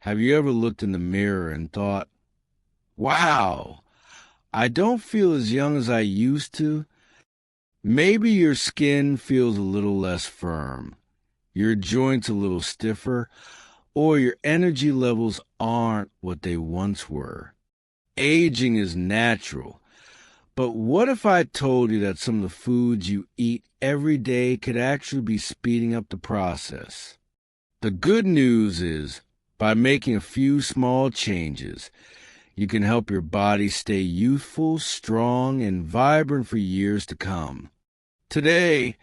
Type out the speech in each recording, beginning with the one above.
Have you ever looked in the mirror and thought, wow, I don't feel as young as I used to? Maybe your skin feels a little less firm, your joints a little stiffer, or your energy levels aren't what they once were. Aging is natural, but what if I told you that some of the foods you eat every day could actually be speeding up the process? The good news is, by making a few small changes, you can help your body stay youthful, strong, and vibrant for years to come. Today,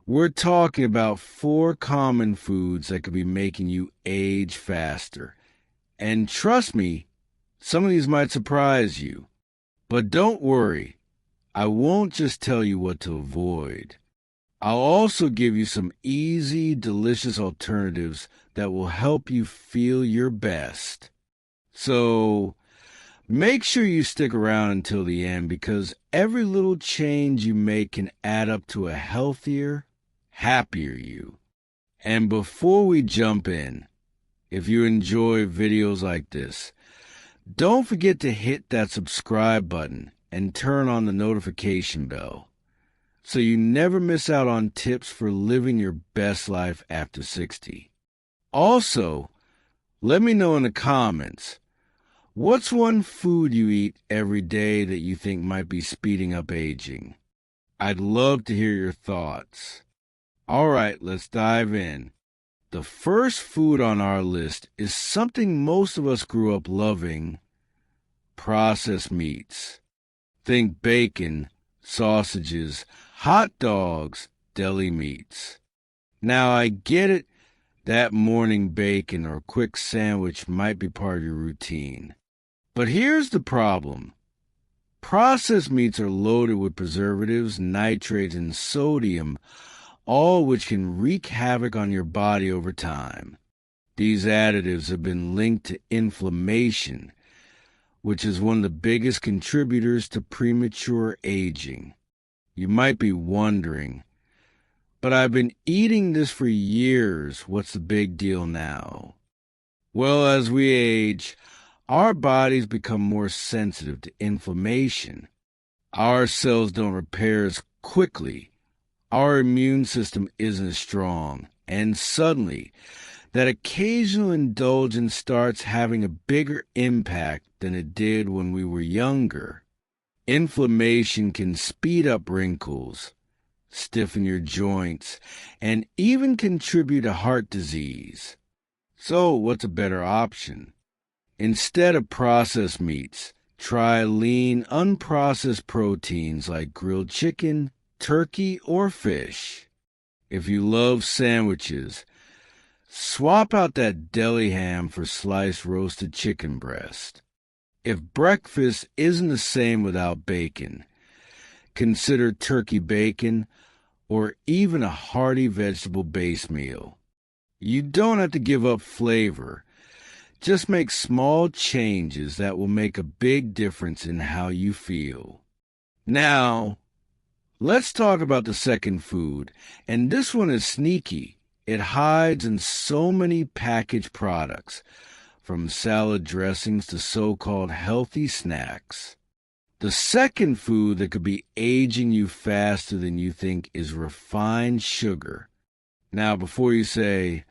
we're talking about 4 common foods that could be making you age faster. And trust me, some of these might surprise you. But don't worry, I won't just tell you what to avoid. I'll also give you some easy, delicious alternatives that will help you feel your best. So, make sure you stick around until the end because every little change you make can add up to a healthier, happier you. And before we jump in, if you enjoy videos like this, don't forget to hit that subscribe button and turn on the notification bell so you never miss out on tips for living your best life after 60. Also, let me know in the comments, what's one food you eat every day that you think might be speeding up aging? I'd love to hear your thoughts. All right, let's dive in. The first food on our list is something most of us grew up loving: processed meats. Think bacon, sausages, hot dogs, deli meats. Now, I get it, that morning bacon or quick sandwich might be part of your routine. But here's the problem. Processed meats are loaded with preservatives, nitrates, and sodium, all which can wreak havoc on your body over time. These additives have been linked to inflammation, which is one of the biggest contributors to premature aging. You might be wondering, but I've been eating this for years. What's the big deal now? Well, as we age, our bodies become more sensitive to inflammation. Our cells don't repair as quickly. Our immune system isn't as strong. And suddenly, that occasional indulgence starts having a bigger impact than it did when we were younger. Inflammation can speed up wrinkles, stiffen your joints, and even contribute to heart disease. So, what's a better option? Instead of processed meats, try lean, unprocessed proteins like grilled chicken, turkey, or fish. If you love sandwiches, swap out that deli ham for sliced roasted chicken breast. If breakfast isn't the same without bacon, consider turkey bacon or even a hearty vegetable-based meal. You don't have to give up flavor. Just make small changes that will make a big difference in how you feel. Now, let's talk about the second food, and this one is sneaky. It hides in so many packaged products, from salad dressings to so-called healthy snacks. The second food that could be aging you faster than you think is refined sugar. Now, before you say,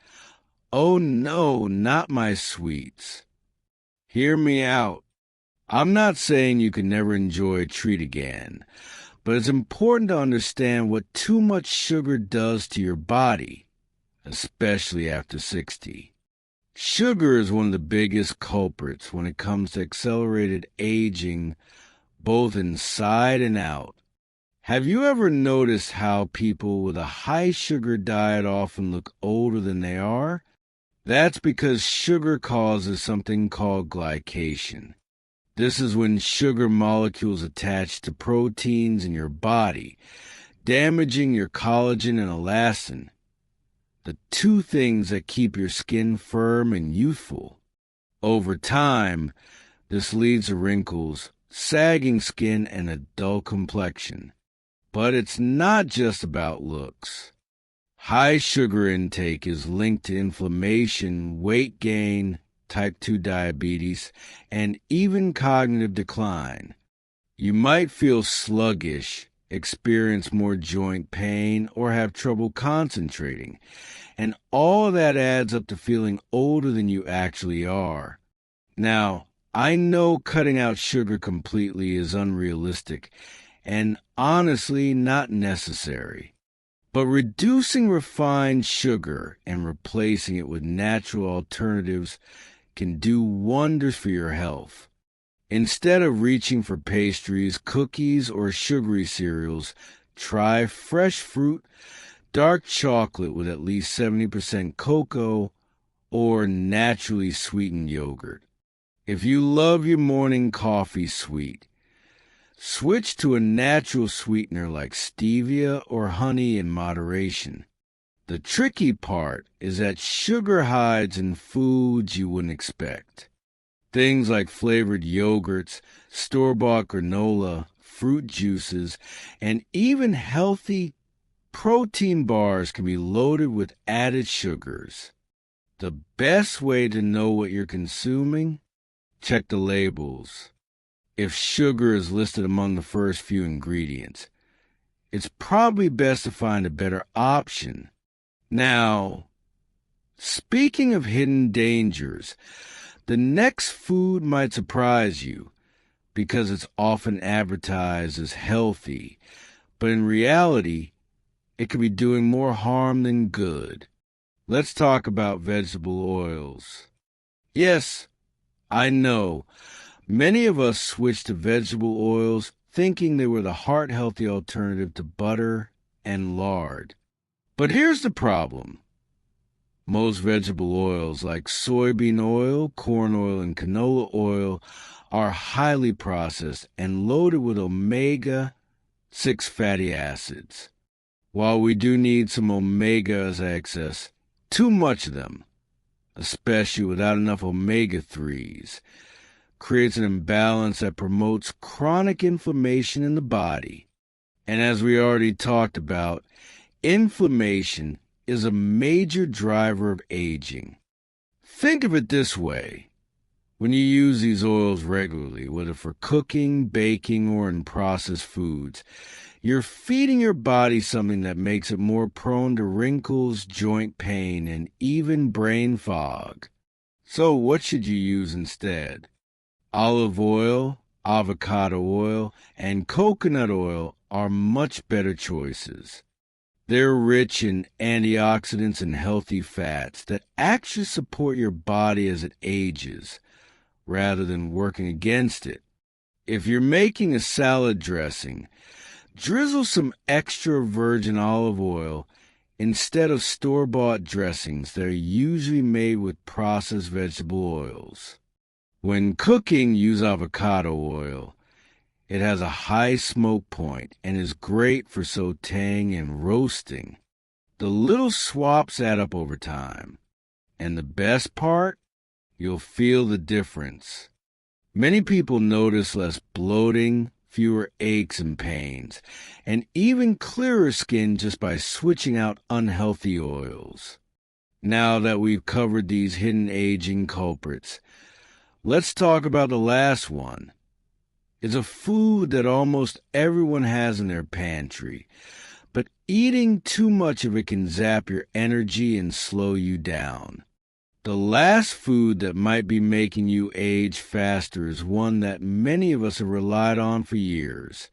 "Oh no, not my sweets," hear me out. I'm not saying you can never enjoy a treat again, but it's important to understand what too much sugar does to your body, especially after 60. Sugar is one of the biggest culprits when it comes to accelerated aging, both inside and out. Have you ever noticed how people with a high sugar diet often look older than they are? That's because sugar causes something called glycation. This is when sugar molecules attach to proteins in your body, damaging your collagen and elastin, the 2 things that keep your skin firm and youthful. Over time, this leads to wrinkles, sagging skin, and a dull complexion. But it's not just about looks. High sugar intake is linked to inflammation, weight gain, type 2 diabetes, and even cognitive decline. You might feel sluggish, experience more joint pain, or have trouble concentrating. And all of that adds up to feeling older than you actually are. Now, I know cutting out sugar completely is unrealistic and honestly not necessary. But reducing refined sugar and replacing it with natural alternatives can do wonders for your health. Instead of reaching for pastries, cookies, or sugary cereals, try fresh fruit, dark chocolate with at least 70% cocoa, or naturally sweetened yogurt. If you love your morning coffee sweet, switch to a natural sweetener like stevia or honey in moderation. The tricky part is that sugar hides in foods you wouldn't expect. Things like flavored yogurts, store-bought granola, fruit juices, and even healthy protein bars can be loaded with added sugars. The best way to know what you're consuming? Check the labels. If sugar is listed among the first few ingredients, it's probably best to find a better option. Now, speaking of hidden dangers, the next food might surprise you because it's often advertised as healthy, but in reality, it could be doing more harm than good. Let's talk about vegetable oils. Yes, I know. Many of us switched to vegetable oils thinking they were the heart-healthy alternative to butter and lard. But here's the problem. Most vegetable oils like soybean oil, corn oil, and canola oil are highly processed and loaded with omega-6 fatty acids. While we do need some omegas excess, too much of them, especially without enough omega-3s, creates an imbalance that promotes chronic inflammation in the body. And as we already talked about, inflammation is a major driver of aging. Think of it this way. When you use these oils regularly, whether for cooking, baking, or in processed foods, you're feeding your body something that makes it more prone to wrinkles, joint pain, and even brain fog. So what should you use instead? Olive oil, avocado oil, and coconut oil are much better choices. They're rich in antioxidants and healthy fats that actually support your body as it ages, rather than working against it. If you're making a salad dressing, drizzle some extra virgin olive oil instead of store-bought dressings that are usually made with processed vegetable oils. When cooking, use avocado oil. It has a high smoke point and is great for sautéing and roasting. The little swaps add up over time. And the best part? You'll feel the difference. Many people notice less bloating, fewer aches and pains, and even clearer skin just by switching out unhealthy oils. Now that we've covered these hidden aging culprits, let's talk about the last one. It's a food that almost everyone has in their pantry, but eating too much of it can zap your energy and slow you down. The last food that might be making you age faster is one that many of us have relied on for years: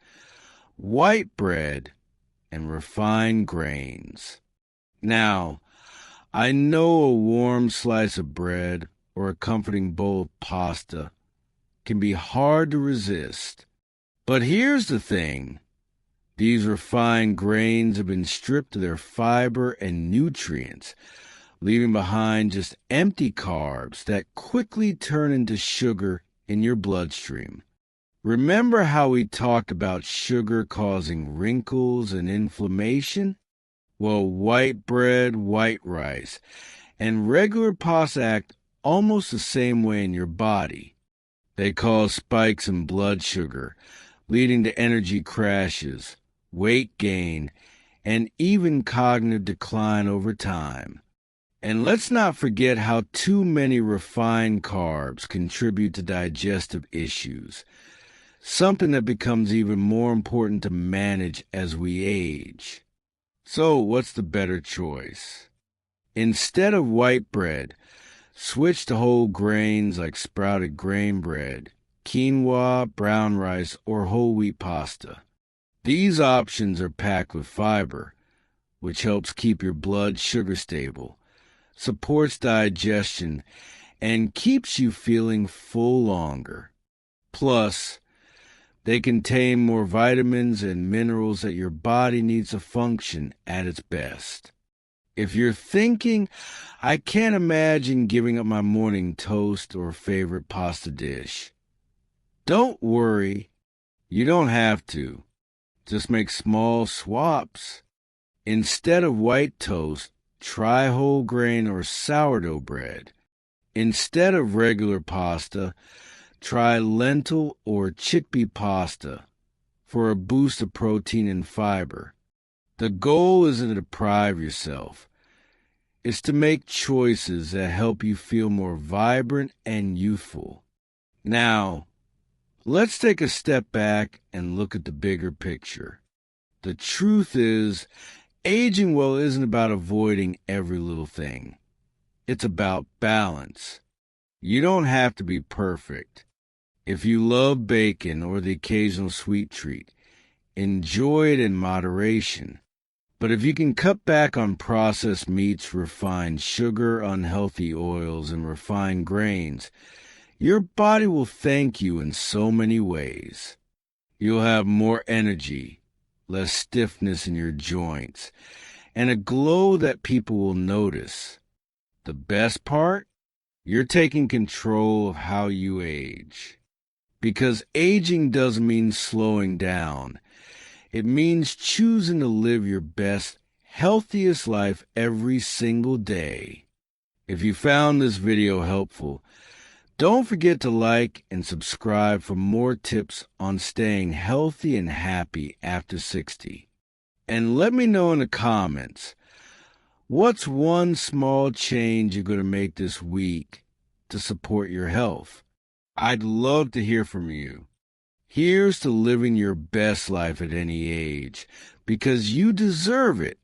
white bread and refined grains. Now, I know a warm slice of bread or a comforting bowl of pasta can be hard to resist. But here's the thing. These refined grains have been stripped of their fiber and nutrients, leaving behind just empty carbs that quickly turn into sugar in your bloodstream. Remember how we talked about sugar causing wrinkles and inflammation? Well, white bread, white rice, and regular pasta act almost the same way in your body. They cause spikes in blood sugar, leading to energy crashes, weight gain, and even cognitive decline over time. And let's not forget how too many refined carbs contribute to digestive issues, something that becomes even more important to manage as we age. So, what's the better choice? Instead of white bread, switch to whole grains like sprouted grain bread, quinoa, brown rice, or whole wheat pasta. These options are packed with fiber, which helps keep your blood sugar stable, supports digestion, and keeps you feeling full longer. Plus, they contain more vitamins and minerals that your body needs to function at its best. If you're thinking, I can't imagine giving up my morning toast or favorite pasta dish, don't worry, you don't have to. Just make small swaps. Instead of white toast, try whole grain or sourdough bread. Instead of regular pasta, try lentil or chickpea pasta for a boost of protein and fiber. The goal isn't to deprive yourself. It's to make choices that help you feel more vibrant and youthful. Now, let's take a step back and look at the bigger picture. The truth is, aging well isn't about avoiding every little thing. It's about balance. You don't have to be perfect. If you love bacon or the occasional sweet treat, enjoy it in moderation. But if you can cut back on processed meats, refined sugar, unhealthy oils, and refined grains, your body will thank you in so many ways. You'll have more energy, less stiffness in your joints, and a glow that people will notice. The best part? You're taking control of how you age. Because aging doesn't mean slowing down. It means choosing to live your best, healthiest life every single day. If you found this video helpful, don't forget to like and subscribe for more tips on staying healthy and happy after 60. And let me know in the comments, what's one small change you're going to make this week to support your health? I'd love to hear from you. Here's to living your best life at any age, because you deserve it.